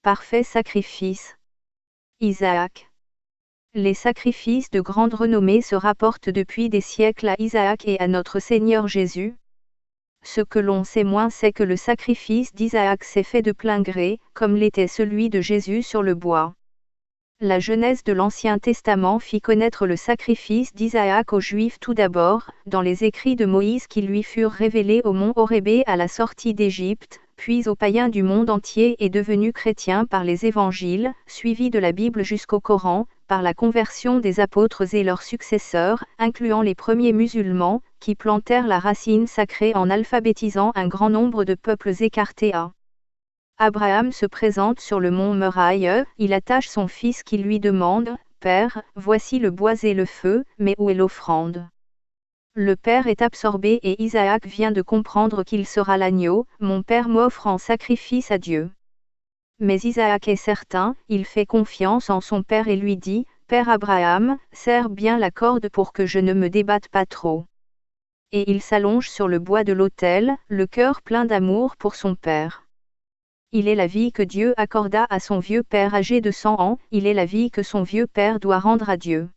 Parfait sacrifice. Isaac. Les sacrifices de grande renommée se rapportent depuis des siècles à Isaac et à notre Seigneur Jésus. Ce que l'on sait moins, c'est que le sacrifice d'Isaac s'est fait de plein gré, comme l'était celui de Jésus sur le bois. La Genèse de l'Ancien Testament fit connaître le sacrifice d'Isaac aux Juifs tout d'abord, dans les écrits de Moïse qui lui furent révélés au mont Horébé à la sortie d'Égypte, puis aux païens du monde entier et devenus chrétiens par les évangiles, suivis de la Bible jusqu'au Coran, par la conversion des apôtres et leurs successeurs, incluant les premiers musulmans, qui plantèrent la racine sacrée en alphabétisant un grand nombre de peuples écartés à. Abraham se présente sur le mont Moriah, il attache son fils qui lui demande, « Père, voici le bois et le feu, mais où est l'offrande ?» Le père est absorbé et Isaac vient de comprendre qu'il sera l'agneau, « Mon père m'offre en sacrifice à Dieu. » Mais Isaac est certain, il fait confiance en son père et lui dit, « Père Abraham, serre bien la corde pour que je ne me débatte pas trop. » Et il s'allonge sur le bois de l'autel, le cœur plein d'amour pour son père. Il est la vie que Dieu accorda à son vieux père âgé de 100 ans, il est la vie que son vieux père doit rendre à Dieu.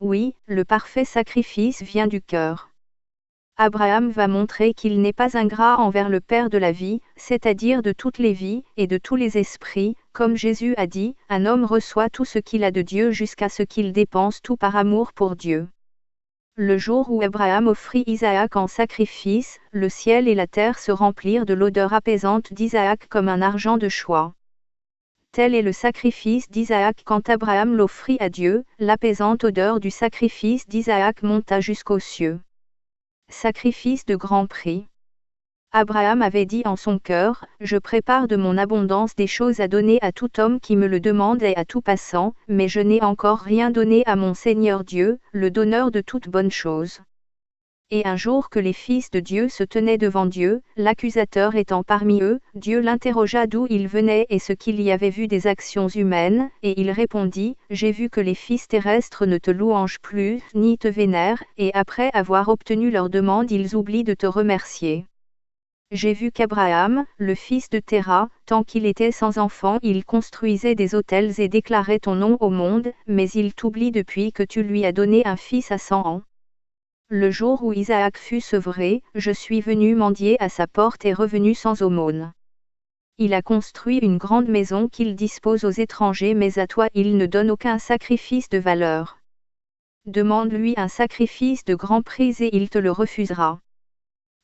Oui, le parfait sacrifice vient du cœur. Abraham va montrer qu'il n'est pas ingrat envers le Père de la vie, c'est-à-dire de toutes les vies, et de tous les esprits, comme Jésus a dit, un homme reçoit tout ce qu'il a de Dieu jusqu'à ce qu'il dépense tout par amour pour Dieu. Le jour où Abraham offrit Isaac en sacrifice, le ciel et la terre se remplirent de l'odeur apaisante d'Isaac comme un argent de choix. Tel est le sacrifice d'Isaac quand Abraham l'offrit à Dieu, l'apaisante odeur du sacrifice d'Isaac monta jusqu'aux cieux. Sacrifice de grand prix. Abraham avait dit en son cœur, « Je prépare de mon abondance des choses à donner à tout homme qui me le demande et à tout passant, mais je n'ai encore rien donné à mon Seigneur Dieu, le donneur de toutes bonnes choses. » Et un jour que les fils de Dieu se tenaient devant Dieu, l'accusateur étant parmi eux, Dieu l'interrogea d'où il venait et ce qu'il y avait vu des actions humaines, et il répondit, « J'ai vu que les fils terrestres ne te louangent plus, ni te vénèrent, et après avoir obtenu leur demande ils oublient de te remercier. J'ai vu qu'Abraham, le fils de Téra, tant qu'il était sans enfant il construisait des autels et déclarait ton nom au monde, mais il t'oublie depuis que tu lui as donné un fils à 100 ans. Le jour où Isaac fut sevré, je suis venu mendier à sa porte et revenu sans aumône. Il a construit une grande maison qu'il dispose aux étrangers mais à toi il ne donne aucun sacrifice de valeur. Demande-lui un sacrifice de grand prix et il te le refusera. »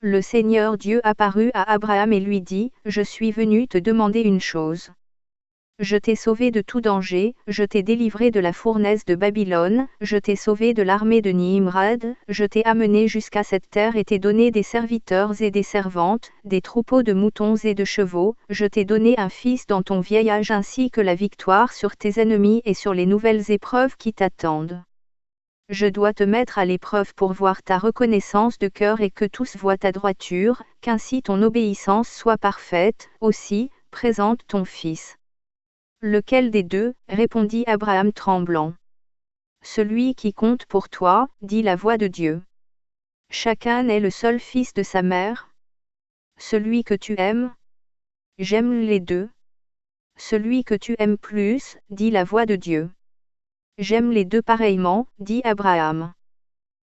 Le Seigneur Dieu apparut à Abraham et lui dit, « Je suis venu te demander une chose. Je t'ai sauvé de tout danger, je t'ai délivré de la fournaise de Babylone, je t'ai sauvé de l'armée de Nimrod, je t'ai amené jusqu'à cette terre et t'ai donné des serviteurs et des servantes, des troupeaux de moutons et de chevaux, je t'ai donné un fils dans ton vieil âge ainsi que la victoire sur tes ennemis et sur les nouvelles épreuves qui t'attendent. Je dois te mettre à l'épreuve pour voir ta reconnaissance de cœur et que tous voient ta droiture, qu'ainsi ton obéissance soit parfaite, aussi, présente ton fils. » Lequel des deux, répondit Abraham tremblant. Celui qui compte pour toi, dit la voix de Dieu. Chacun est le seul fils de sa mère. Celui que tu aimes. J'aime les deux. Celui que tu aimes plus, dit la voix de Dieu. J'aime les deux pareillement, dit Abraham.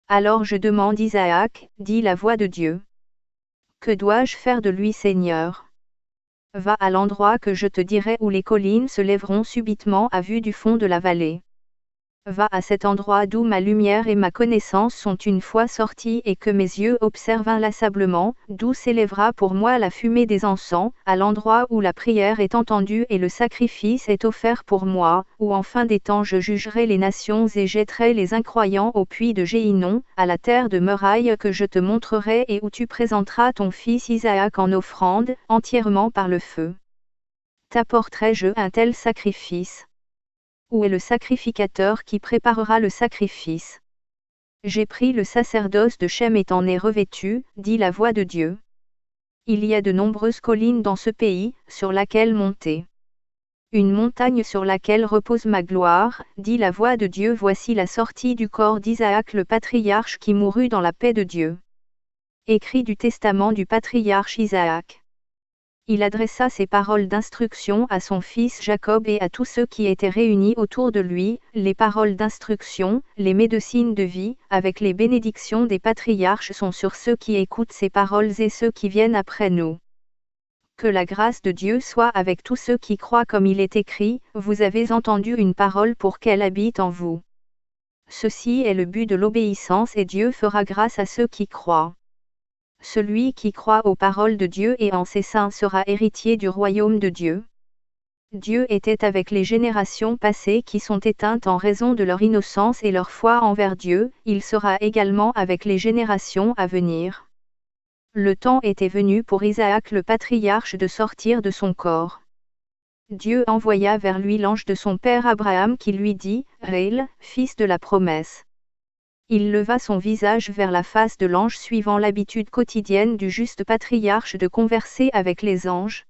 Alors je demande Isaac, dit la voix de Dieu. Que dois-je faire de lui, Seigneur? Va à l'endroit que je te dirai où les collines se lèveront subitement à vue du fond de la vallée. Va à cet endroit d'où ma lumière et ma connaissance sont une fois sorties et que mes yeux observent inlassablement, d'où s'élèvera pour moi la fumée des encens, à l'endroit où la prière est entendue et le sacrifice est offert pour moi, où en fin des temps je jugerai les nations et jetterai les incroyants au puits de Géinon, à la terre de Moriah que je te montrerai et où tu présenteras ton fils Isaac en offrande, entièrement par le feu. T'apporterai-je un tel sacrifice? Où est le sacrificateur qui préparera le sacrifice? J'ai pris le sacerdoce de Shem et t'en ai revêtu, dit la voix de Dieu. Il y a de nombreuses collines dans ce pays, sur laquelle monter. Une montagne sur laquelle repose ma gloire, dit la voix de Dieu. Voici la sortie du corps d'Isaac le patriarche qui mourut dans la paix de Dieu. Écrit du testament du patriarche Isaac. Il adressa ces paroles d'instruction à son fils Jacob et à tous ceux qui étaient réunis autour de lui, les paroles d'instruction, les médecines de vie, avec les bénédictions des patriarches sont sur ceux qui écoutent ces paroles et ceux qui viennent après nous. Que la grâce de Dieu soit avec tous ceux qui croient comme il est écrit, vous avez entendu une parole pour qu'elle habite en vous. Ceci est le but de l'obéissance et Dieu fera grâce à ceux qui croient. Celui qui croit aux paroles de Dieu et en ses saints sera héritier du royaume de Dieu. Dieu était avec les générations passées qui sont éteintes en raison de leur innocence et leur foi envers Dieu, il sera également avec les générations à venir. Le temps était venu pour Isaac le patriarche de sortir de son corps. Dieu envoya vers lui l'ange de son père Abraham qui lui dit, « Raël, fils de la promesse. » Il leva son visage vers la face de l'ange suivant l'habitude quotidienne du juste patriarche de converser avec les anges.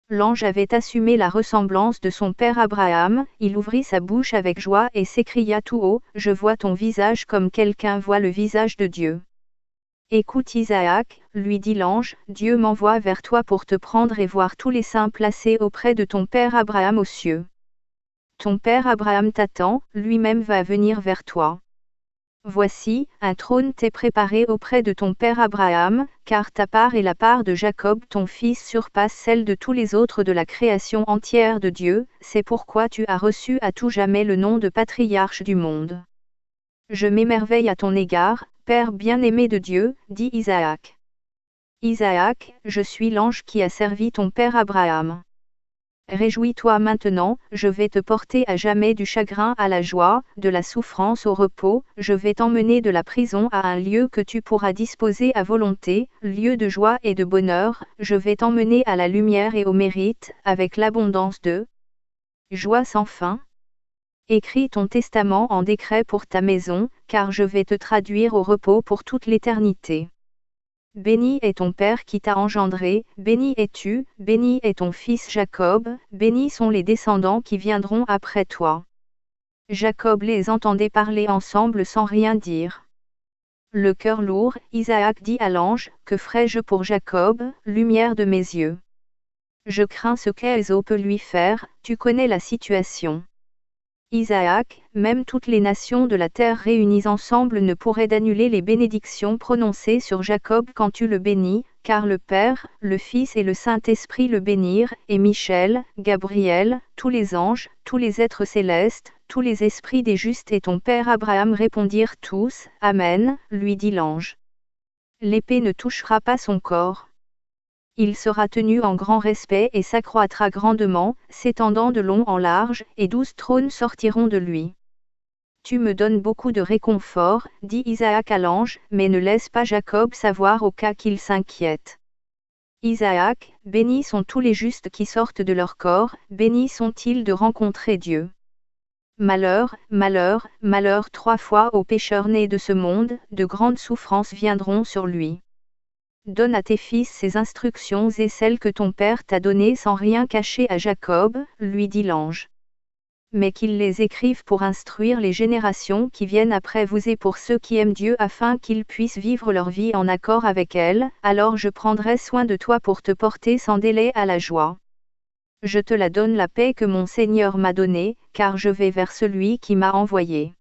L'ange avait assumé la ressemblance de son père Abraham, il ouvrit sa bouche avec joie et s'écria tout haut, « Je vois ton visage comme quelqu'un voit le visage de Dieu. » « Écoute Isaac, lui dit l'ange, Dieu m'envoie vers toi pour te prendre et voir tous les saints placés auprès de ton père Abraham aux cieux. Ton père Abraham t'attend, lui-même va venir vers toi. Voici, un trône t'est préparé auprès de ton père Abraham, car ta part et la part de Jacob ton fils surpasse celle de tous les autres de la création entière de Dieu, c'est pourquoi tu as reçu à tout jamais le nom de patriarche du monde. Je m'émerveille à ton égard, Père bien-aimé de Dieu, dit Isaac. Isaac, je suis l'ange qui a servi ton père Abraham. Réjouis-toi maintenant, je vais te porter à jamais du chagrin à la joie, de la souffrance au repos, je vais t'emmener de la prison à un lieu que tu pourras disposer à volonté, lieu de joie et de bonheur, je vais t'emmener à la lumière et au mérite, avec l'abondance de joie sans fin. Écris ton testament en décret pour ta maison, car je vais te traduire au repos pour toute l'éternité. Béni est ton Père qui t'a engendré, béni es-tu, béni est ton fils Jacob, bénis sont les descendants qui viendront après toi. Jacob les entendait parler ensemble sans rien dire. Le cœur lourd, Isaac dit à l'ange, que ferai-je pour Jacob, lumière de mes yeux? Je crains ce qu'Ésaü peut lui faire, tu connais la situation. Isaac, même toutes les nations de la terre réunies ensemble ne pourraient annuler les bénédictions prononcées sur Jacob quand tu le bénis, car le Père, le Fils et le Saint-Esprit le bénirent, et Michel, Gabriel, tous les anges, tous les êtres célestes, tous les esprits des justes et ton Père Abraham répondirent tous, Amen, lui dit l'ange. L'épée ne touchera pas son corps. Il sera tenu en grand respect et s'accroîtra grandement, s'étendant de long en large, et 12 trônes sortiront de lui. Tu me donnes beaucoup de réconfort, dit Isaac à l'ange, mais ne laisse pas Jacob savoir au cas qu'il s'inquiète. Isaac, bénis sont tous les justes qui sortent de leur corps, bénis sont-ils de rencontrer Dieu. Malheur, malheur, malheur 3 fois aux pécheurs nés de ce monde, de grandes souffrances viendront sur lui. Donne à tes fils ces instructions et celles que ton père t'a données sans rien cacher à Jacob, lui dit l'ange. Mais qu'ils les écrivent pour instruire les générations qui viennent après vous et pour ceux qui aiment Dieu afin qu'ils puissent vivre leur vie en accord avec elle, alors je prendrai soin de toi pour te porter sans délai à la joie. Je te la donne la paix que mon Seigneur m'a donnée, car je vais vers celui qui m'a envoyé.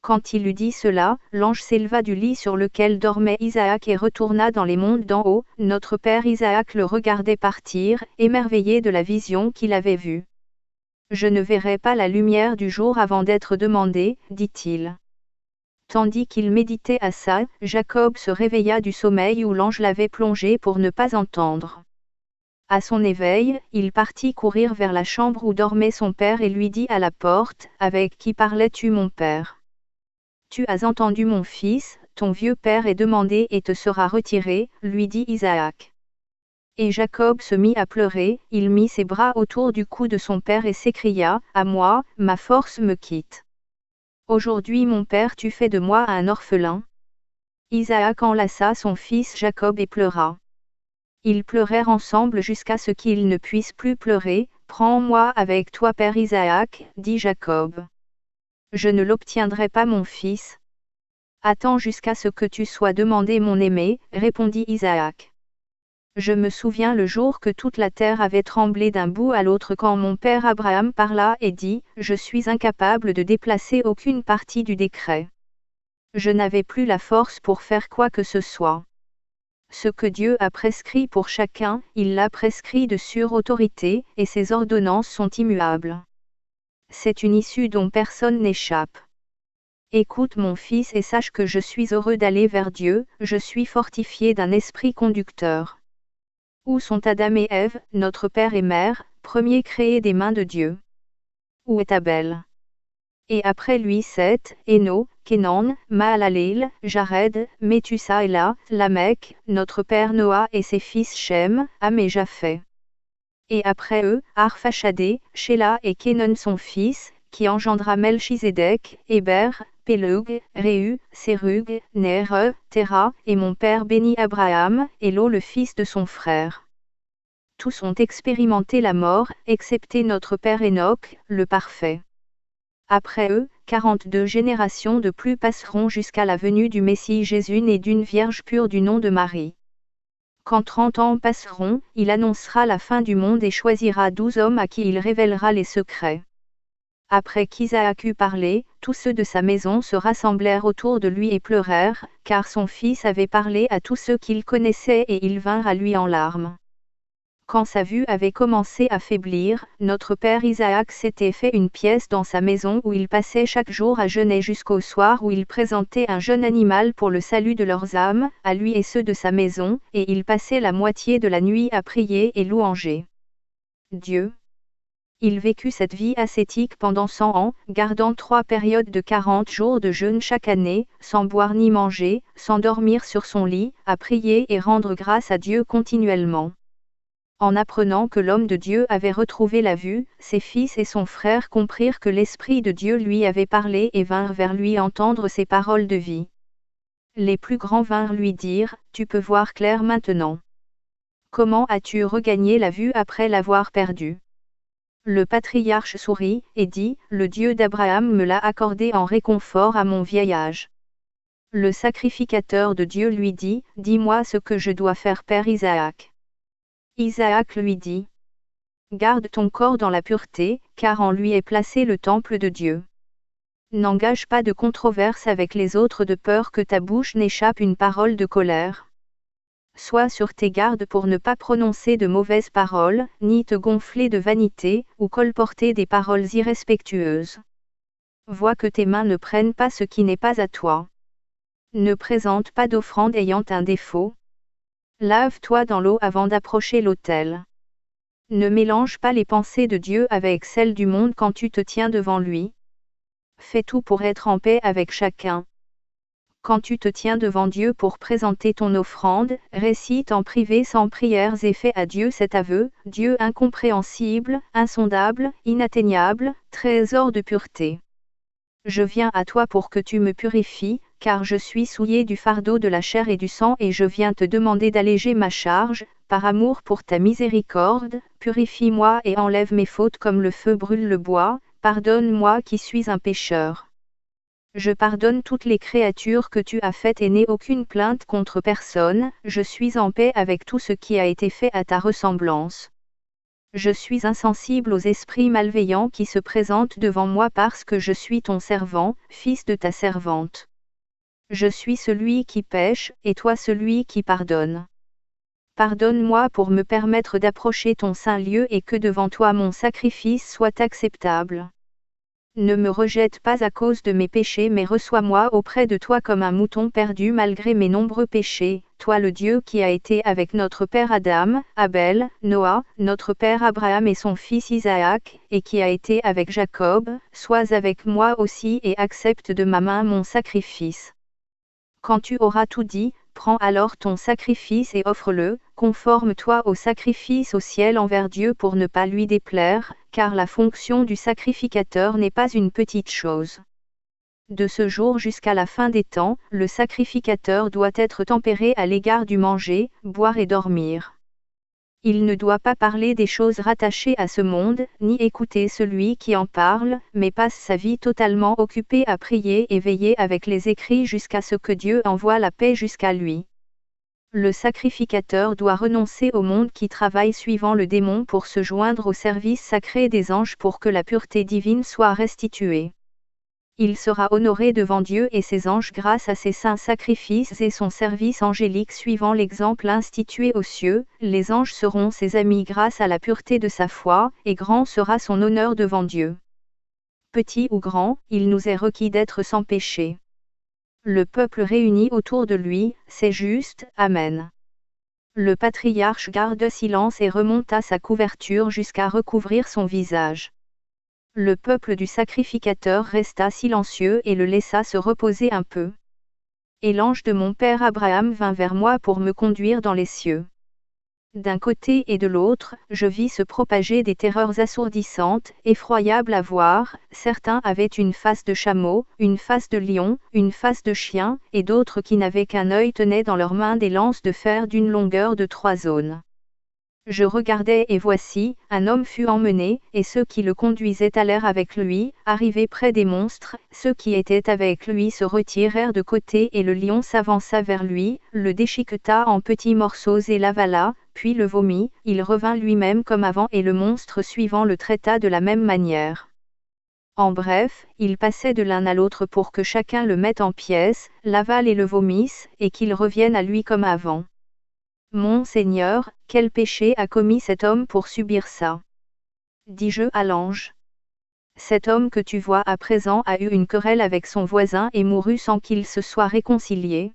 Quand il eut dit cela, l'ange s'éleva du lit sur lequel dormait Isaac et retourna dans les mondes d'en haut. Notre père Isaac le regardait partir, émerveillé de la vision qu'il avait vue. Je ne verrai pas la lumière du jour avant d'être demandé, dit-il. Tandis qu'il méditait à ça, Jacob se réveilla du sommeil où l'ange l'avait plongé pour ne pas entendre. À son éveil, il partit courir vers la chambre où dormait son père et lui dit à la porte, « Avec qui parlais-tu mon père ? Tu as entendu mon fils, ton vieux père est demandé et te sera retiré, lui dit Isaac. » Et Jacob se mit à pleurer, il mit ses bras autour du cou de son père et s'écria, « À moi, ma force me quitte. Aujourd'hui mon père tu fais de moi un orphelin. » Isaac enlaça son fils Jacob et pleura. Ils pleurèrent ensemble jusqu'à ce qu'ils ne puissent plus pleurer. « Prends-moi avec toi père Isaac, dit Jacob. Je ne l'obtiendrai pas mon fils. Attends jusqu'à ce que tu sois demandé mon aimé, répondit Isaac. Je me souviens le jour que toute la terre avait tremblé d'un bout à l'autre quand mon père Abraham parla et dit, je suis incapable de déplacer aucune partie du décret. Je n'avais plus la force pour faire quoi que ce soit. Ce que Dieu a prescrit pour chacun, il l'a prescrit de sûre autorité, et ses ordonnances sont immuables. C'est une issue dont personne n'échappe. Écoute mon fils et sache que je suis heureux d'aller vers Dieu, je suis fortifié d'un esprit conducteur. Où sont Adam et Ève, notre père et mère, premiers créés des mains de Dieu? Où est Abel? Et après lui Seth, Héno, Kénan, Mahalaleel, Jared, Méthussaëla, Lamech, notre père Noah et ses fils Shem, Ham et Japheth. Et après eux, Arphaxadé, Shéla et Kénan son fils, qui engendra Melchizedek, Héber, Péleg, Réu, Sérug, Nère, Téra, et mon père bénit Abraham, et Lot le fils de son frère. Tous ont expérimenté la mort, excepté notre père Enoch, le parfait. Après eux, 42 générations de plus passeront jusqu'à la venue du Messie Jésus né d'une vierge pure du nom de Marie. Quand 30 ans passeront, il annoncera la fin du monde et choisira 12 hommes à qui il révélera les secrets. Après qu'Isaac eut parlé, tous ceux de sa maison se rassemblèrent autour de lui et pleurèrent, car son fils avait parlé à tous ceux qu'il connaissait et ils vinrent à lui en larmes. Quand sa vue avait commencé à faiblir, notre père Isaac s'était fait une pièce dans sa maison où il passait chaque jour à jeûner jusqu'au soir où il présentait un jeune animal pour le salut de leurs âmes, à lui et ceux de sa maison, et il passait la moitié de la nuit à prier et louanger Dieu. Il vécut cette vie ascétique pendant 100 ans, gardant 3 périodes de 40 jours de jeûne chaque année, sans boire ni manger, sans dormir sur son lit, à prier et rendre grâce à Dieu continuellement. En apprenant que l'homme de Dieu avait retrouvé la vue, ses fils et son frère comprirent que l'Esprit de Dieu lui avait parlé et vinrent vers lui entendre ses paroles de vie. Les plus grands vinrent lui dire, « Tu peux voir clair maintenant. Comment as-tu regagné la vue après l'avoir perdue ?» Le patriarche sourit, et dit, « Le Dieu d'Abraham me l'a accordé en réconfort à mon vieil âge. » Le sacrificateur de Dieu lui dit, « Dis-moi ce que je dois faire, père Isaac. » Isaac lui dit, « Garde ton corps dans la pureté, car en lui est placé le temple de Dieu. N'engage pas de controverse avec les autres de peur que ta bouche n'échappe une parole de colère. Sois sur tes gardes pour ne pas prononcer de mauvaises paroles, ni te gonfler de vanité, ou colporter des paroles irrespectueuses. Vois que tes mains ne prennent pas ce qui n'est pas à toi. Ne présente pas d'offrande ayant un défaut. Lave-toi dans l'eau avant d'approcher l'autel. Ne mélange pas les pensées de Dieu avec celles du monde quand tu te tiens devant lui. Fais tout pour être en paix avec chacun. Quand tu te tiens devant Dieu pour présenter ton offrande, récite en privé sans prières et fais à Dieu cet aveu, Dieu incompréhensible, insondable, inatteignable, trésor de pureté. Je viens à toi pour que tu me purifies, car je suis souillé du fardeau de la chair et du sang et je viens te demander d'alléger ma charge, par amour pour ta miséricorde, purifie-moi et enlève mes fautes comme le feu brûle le bois, pardonne-moi qui suis un pécheur. Je pardonne toutes les créatures que tu as faites et n'ai aucune plainte contre personne, je suis en paix avec tout ce qui a été fait à ta ressemblance. Je suis insensible aux esprits malveillants qui se présentent devant moi parce que je suis ton servant, fils de ta servante. Je suis celui qui pêche, et toi celui qui pardonne. Pardonne-moi pour me permettre d'approcher ton saint lieu et que devant toi mon sacrifice soit acceptable. Ne me rejette pas à cause de mes péchés mais reçois-moi auprès de toi comme un mouton perdu malgré mes nombreux péchés, toi le Dieu qui a été avec notre père Adam, Abel, Noah, notre père Abraham et son fils Isaac, et qui a été avec Jacob, sois avec moi aussi et accepte de ma main mon sacrifice. Quand tu auras tout dit, prends alors ton sacrifice et offre-le, conforme-toi au sacrifice au ciel envers Dieu pour ne pas lui déplaire, car la fonction du sacrificateur n'est pas une petite chose. De ce jour jusqu'à la fin des temps, le sacrificateur doit être tempéré à l'égard du manger, boire et dormir. Il ne doit pas parler des choses rattachées à ce monde, ni écouter celui qui en parle, mais passe sa vie totalement occupé à prier et veiller avec les écrits jusqu'à ce que Dieu envoie la paix jusqu'à lui. Le sacrificateur doit renoncer au monde qui travaille suivant le démon pour se joindre au service sacré des anges pour que la pureté divine soit restituée. Il sera honoré devant Dieu et ses anges grâce à ses saints sacrifices et son service angélique suivant l'exemple institué aux cieux. Les anges seront ses amis grâce à la pureté de sa foi, et grand sera son honneur devant Dieu. Petit ou grand, il nous est requis d'être sans péché. Le peuple réuni autour de lui, c'est juste, Amen. Le patriarche garda silence et remonta sa couverture jusqu'à recouvrir son visage. Le peuple du sacrificateur resta silencieux et le laissa se reposer un peu. Et l'ange de mon père Abraham vint vers moi pour me conduire dans les cieux. D'un côté et de l'autre, je vis se propager des terreurs assourdissantes, effroyables à voir. Certains avaient une face de chameau, une face de lion, une face de chien, et d'autres qui n'avaient qu'un œil tenaient dans leurs mains des lances de fer d'une longueur de 3 aunes. Je regardai et voici, un homme fut emmené, et ceux qui le conduisaient allèrent avec lui. Arrivés près des monstres, ceux qui étaient avec lui se retirèrent de côté et le lion s'avança vers lui, le déchiqueta en petits morceaux et l'avala, puis le vomit. Il revint lui-même comme avant et le monstre suivant le traita de la même manière. En bref, il passait de l'un à l'autre pour que chacun le mette en pièces, l'avale et le vomisse, et qu'il revienne à lui comme avant. Mon Seigneur, quel péché a commis cet homme pour subir ça? Dis-je à l'ange. Cet homme que tu vois à présent a eu une querelle avec son voisin et mourut sans qu'il se soit réconcilié.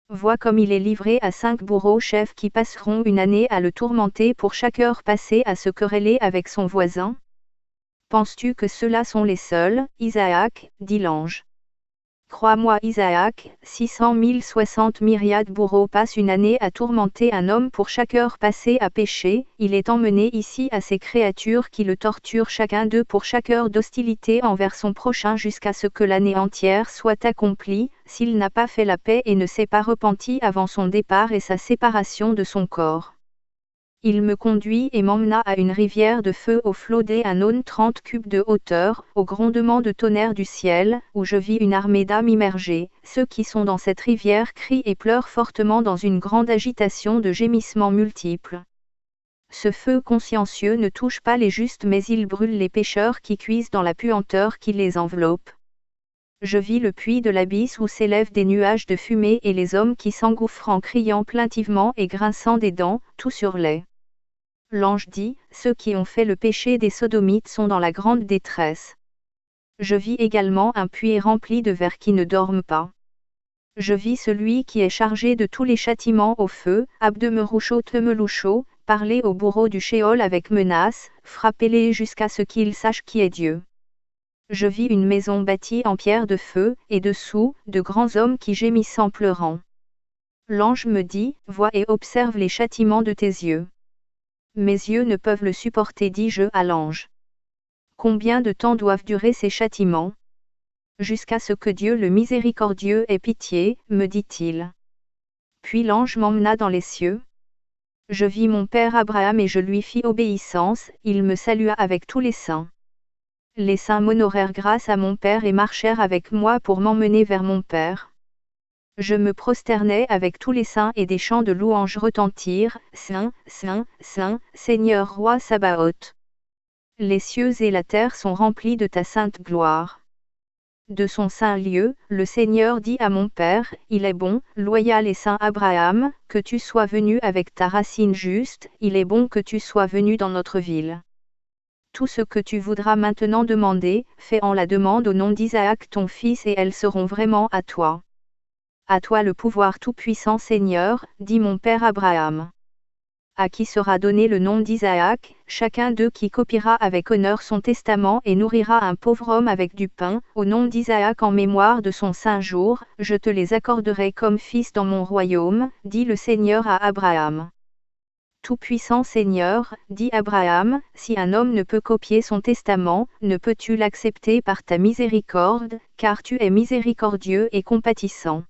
Vois comme il est livré à 5 bourreaux chefs qui passeront une année à le tourmenter pour chaque heure passée à se quereller avec son voisin. Penses-tu que ceux-là sont les seuls, Isaac, dit l'ange? Crois-moi Isaac, 600 060 myriades bourreaux passent une année à tourmenter un homme pour chaque heure passée à pécher. Il est emmené ici à ces créatures qui le torturent chacun d'eux pour chaque heure d'hostilité envers son prochain jusqu'à ce que l'année entière soit accomplie, s'il n'a pas fait la paix et ne s'est pas repenti avant son départ et sa séparation de son corps. Il me conduit et m'emmena à une rivière de feu au flot d'un aune 30 cubes de hauteur, au grondement de tonnerre du ciel, où je vis une armée d'âmes immergées. Ceux qui sont dans cette rivière crient et pleurent fortement dans une grande agitation de gémissements multiples. Ce feu consciencieux ne touche pas les justes mais il brûle les pécheurs qui cuisent dans la puanteur qui les enveloppe. Je vis le puits de l'abysse où s'élèvent des nuages de fumée et les hommes qui s'engouffrent en criant plaintivement et grinçant des dents, tout sur les. L'ange dit, ceux qui ont fait le péché des Sodomites sont dans la grande détresse. Je vis également un puits rempli de vers qui ne dorment pas. Je vis celui qui est chargé de tous les châtiments au feu, Abdemeroucho Temeloucho, parler aux bourreaux du Shéol avec menace, frappez-les jusqu'à ce qu'ils sachent qui est Dieu. Je vis une maison bâtie en pierre de feu, et dessous, de grands hommes qui gémissent en pleurant. L'ange me dit, vois et observe les châtiments de tes yeux. Mes yeux ne peuvent le supporter, dis-je à l'ange. Combien de temps doivent durer ces châtiments? Jusqu'à ce que Dieu le miséricordieux ait pitié, me dit-il. Puis l'ange m'emmena dans les cieux. Je vis mon père Abraham et je lui fis obéissance, il me salua avec tous les saints. Les saints m'honorèrent grâce à mon père et marchèrent avec moi pour m'emmener vers mon père. Je me prosternai avec tous les saints et des chants de louanges retentirent, Saint, Saint, Saint, Seigneur Roi Sabaoth. Les cieux et la terre sont remplis de ta sainte gloire. De son saint lieu, le Seigneur dit à mon Père, il est bon, loyal et saint Abraham, que tu sois venu avec ta racine juste, il est bon que tu sois venu dans notre ville. Tout ce que tu voudras maintenant demander, fais-en la demande au nom d'Isaac ton fils et elles seront vraiment à toi. À toi le pouvoir tout-puissant Seigneur, dit mon père Abraham. À qui sera donné le nom d'Isaac, chacun d'eux qui copiera avec honneur son testament et nourrira un pauvre homme avec du pain, au nom d'Isaac en mémoire de son saint jour, je te les accorderai comme fils dans mon royaume, dit le Seigneur à Abraham. Tout-puissant Seigneur, dit Abraham, si un homme ne peut copier son testament, ne peux-tu l'accepter par ta miséricorde, car tu es miséricordieux et compatissant.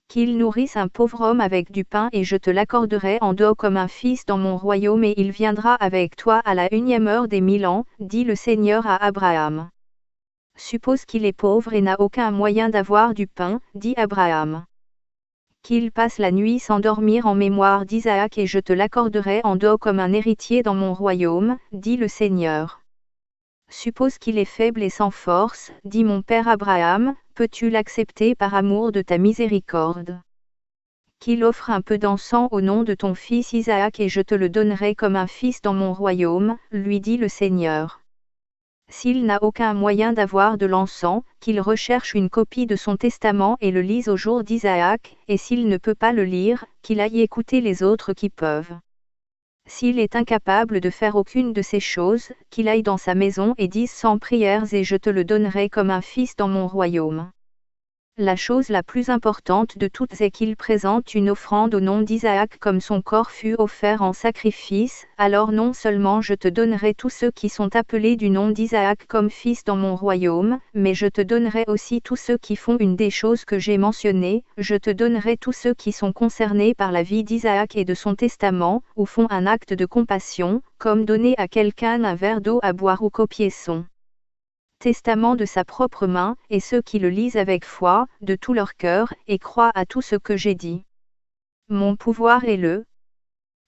Qu'il nourrisse un pauvre homme avec du pain et je te l'accorderai en dos comme un fils dans mon royaume et il viendra avec toi à la 1e heure des 1000 ans, dit le Seigneur à Abraham. Suppose qu'il est pauvre et n'a aucun moyen d'avoir du pain, dit Abraham. Qu'il passe la nuit sans dormir en mémoire d'Isaac et je te l'accorderai en dot comme un héritier dans mon royaume, dit le Seigneur. Suppose qu'il est faible et sans force, dit mon père Abraham, peux-tu l'accepter par amour de ta miséricorde? Qu'il offre un peu d'encens au nom de ton fils Isaac et je te le donnerai comme un fils dans mon royaume, lui dit le Seigneur. S'il n'a aucun moyen d'avoir de l'encens, qu'il recherche une copie de son testament et le lise au jour d'Isaac, et s'il ne peut pas le lire, qu'il aille écouter les autres qui peuvent. S'il est incapable de faire aucune de ces choses, qu'il aille dans sa maison et dise 100 prières et je te le donnerai comme un fils dans mon royaume. La chose la plus importante de toutes est qu'il présente une offrande au nom d'Isaac comme son corps fut offert en sacrifice, alors non seulement je te donnerai tous ceux qui sont appelés du nom d'Isaac comme fils dans mon royaume, mais je te donnerai aussi tous ceux qui font une des choses que j'ai mentionnées, je te donnerai tous ceux qui sont concernés par la vie d'Isaac et de son testament, ou font un acte de compassion, comme donner à quelqu'un un verre d'eau à boire ou copier son testament de sa propre main, et ceux qui le lisent avec foi, de tout leur cœur, et croient à tout ce que j'ai dit. Mon pouvoir et le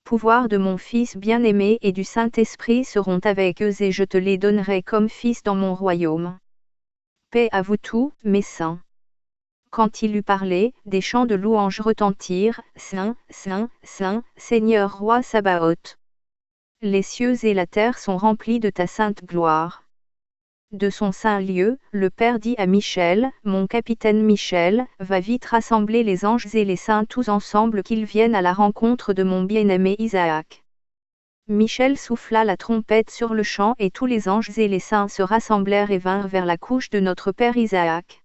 pouvoir de mon Fils bien-aimé et du Saint-Esprit seront avec eux et je te les donnerai comme fils dans mon royaume. Paix à vous tous, mes saints. Quand il eut parlé, des chants de louange retentirent, Saint, Saint, Saint, Seigneur roi Sabaoth. Les cieux et la terre sont remplis de ta sainte gloire. De son saint lieu, le Père dit à Michel, mon capitaine Michel, va vite rassembler les anges et les saints tous ensemble qu'ils viennent à la rencontre de mon bien-aimé Isaac. Michel souffla la trompette sur le champ et tous les anges et les saints se rassemblèrent et vinrent vers la couche de notre Père Isaac.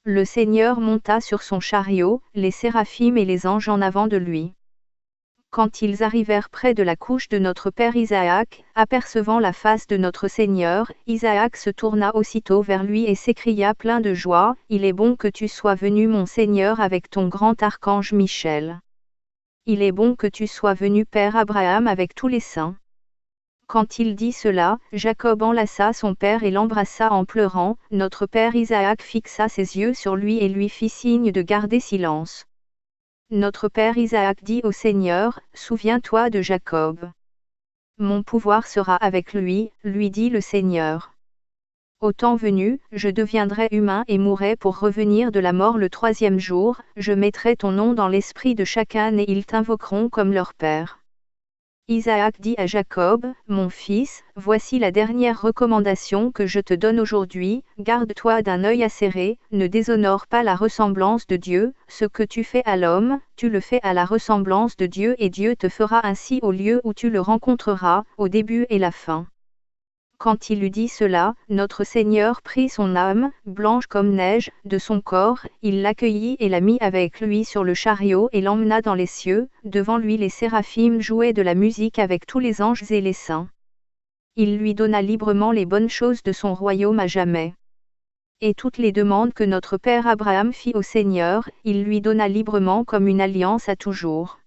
Le Seigneur monta sur son chariot, les séraphim et les anges en avant de lui. Quand ils arrivèrent près de la couche de notre père Isaac, apercevant la face de notre Seigneur, Isaac se tourna aussitôt vers lui et s'écria plein de joie, « Il est bon que tu sois venu mon Seigneur avec ton grand archange Michel. Il est bon que tu sois venu Père Abraham avec tous les saints. » Quand il dit cela, Jacob enlaça son père et l'embrassa en pleurant, notre père Isaac fixa ses yeux sur lui et lui fit signe de garder silence. Notre père Isaac dit au Seigneur, souviens-toi de Jacob. Mon pouvoir sera avec lui, lui dit le Seigneur. Au temps venu, je deviendrai humain et mourrai pour revenir de la mort le troisième jour, je mettrai ton nom dans l'esprit de chacun et ils t'invoqueront comme leur père. Isaac dit à Jacob, mon fils, voici la dernière recommandation que je te donne aujourd'hui, garde-toi d'un œil acéré, ne déshonore pas la ressemblance de Dieu, ce que tu fais à l'homme, tu le fais à la ressemblance de Dieu et Dieu te fera ainsi au lieu où tu le rencontreras, au début et la fin. Quand il eut dit cela, notre Seigneur prit son âme, blanche comme neige, de son corps, il l'accueillit et la mit avec lui sur le chariot et l'emmena dans les cieux, devant lui les séraphim jouaient de la musique avec tous les anges et les saints. Il lui donna librement les bonnes choses de son royaume à jamais. Et toutes les demandes que notre père Abraham fit au Seigneur, il lui donna librement comme une alliance à toujours.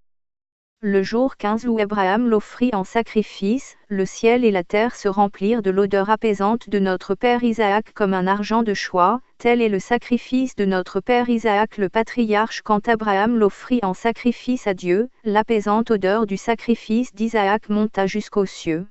Le jour 15 où Abraham l'offrit en sacrifice, le ciel et la terre se remplirent de l'odeur apaisante de notre père Isaac comme un argent de choix, tel est le sacrifice de notre père Isaac le patriarche quand Abraham l'offrit en sacrifice à Dieu, l'apaisante odeur du sacrifice d'Isaac monta jusqu'aux cieux.